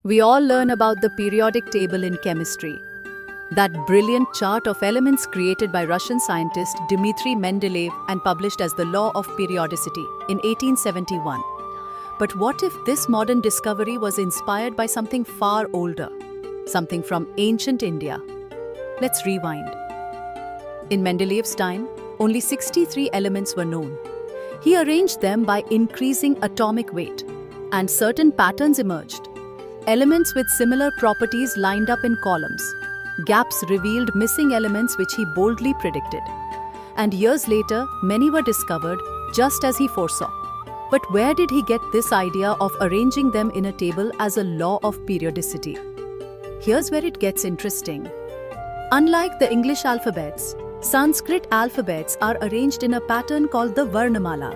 We all learn about the periodic table in chemistry, that brilliant chart of elements created by Russian scientist Dmitry Mendeleev and published as the Law of Periodicity in 1871. But what if this modern discovery was inspired by something far older, something from ancient India? Let's rewind. In Mendeleev's time, only 63 elements were known. He arranged them by increasing atomic weight, and certain patterns emerged. Elements with similar properties lined up in columns. Gaps revealed missing elements which he boldly predicted. And years later, many were discovered, just as he foresaw. But where did he get this idea of arranging them in a table as a law of periodicity? Here's where it gets interesting. Unlike the English alphabets, Sanskrit alphabets are arranged in a pattern called the Varnamala,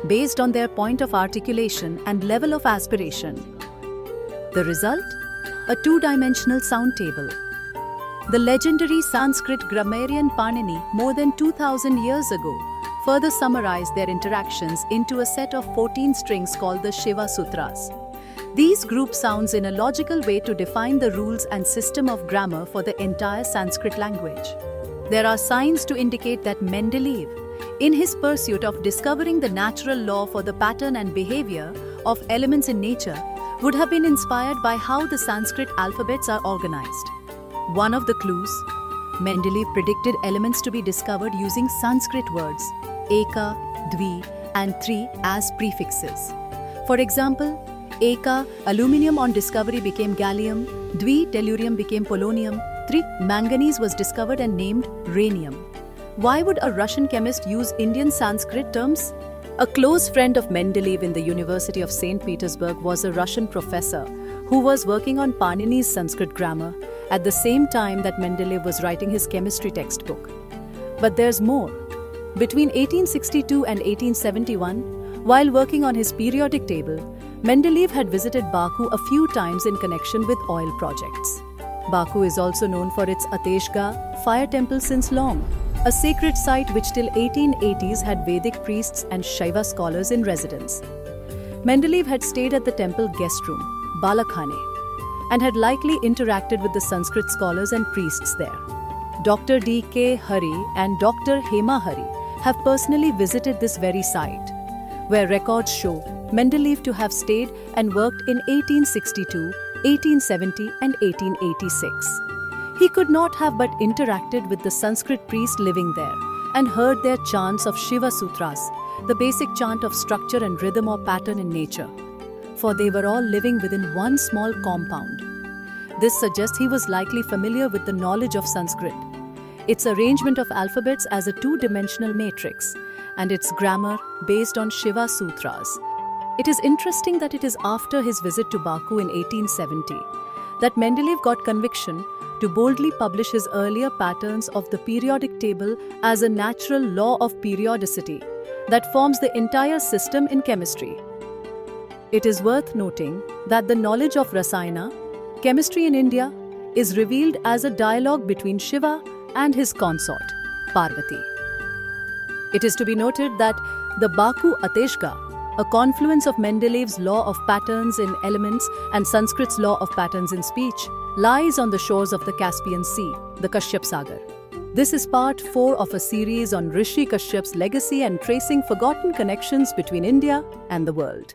based on their point of articulation and level of aspiration. The result? A two-dimensional sound table. The legendary Sanskrit grammarian Panini, more than 2000 years ago, further summarized their interactions into a set of 14 strings called the Shiva Sutras. These group sounds in a logical way to define the rules and system of grammar for the entire Sanskrit language. There are signs to indicate that Mendeleev, in his pursuit of discovering the natural law for the pattern and behavior of elements in nature, would have been inspired by how the Sanskrit alphabets are organized. One of the clues, Mendeleev predicted elements to be discovered using Sanskrit words, eka, dvi, and tri as prefixes. For example, eka, aluminium on discovery became gallium, dvi, tellurium became polonium, tri, manganese was discovered and named rhenium. Why would a Russian chemist use Indian Sanskrit terms? A close friend of Mendeleev in the University of St. Petersburg was a Russian professor who was working on Panini's Sanskrit grammar at the same time that Mendeleev was writing his chemistry textbook. But there's more. Between 1862 and 1871, while working on his periodic table, Mendeleev had visited Baku a few times in connection with oil projects. Baku is also known for its Ateshgah, fire temple since long, a sacred site which till 1880s had Vedic priests and Shaiva scholars in residence. Mendeleev had stayed at the temple guest room, Balakhane, and had likely interacted with the Sanskrit scholars and priests there. Dr. D.K. Hari and Dr. Hema Hari have personally visited this very site, where records show Mendeleev to have stayed and worked in 1862, 1870 and 1886. He could not have but interacted with the Sanskrit priest living there and heard their chants of Shiva Sutras, the basic chant of structure and rhythm or pattern in nature. For they were all living within one small compound. This suggests he was likely familiar with the knowledge of Sanskrit, its arrangement of alphabets as a two-dimensional matrix, and its grammar based on Shiva Sutras. It is interesting that it is after his visit to Baku in 1870 that Mendeleev got conviction to boldly publish his earlier patterns of the periodic table as a natural law of periodicity that forms the entire system in chemistry. It is worth noting that the knowledge of Rasayana, chemistry in India, is revealed as a dialogue between Shiva and his consort, Parvati. It is to be noted that the Baku Ateshgah, a confluence of Mendeleev's law of patterns in elements and Sanskrit's law of patterns in speech, lies on the shores of the Caspian Sea, the Kashyap Sagar. This is part 4 of a series on Rishi Kashyap's legacy and tracing forgotten connections between India and the world.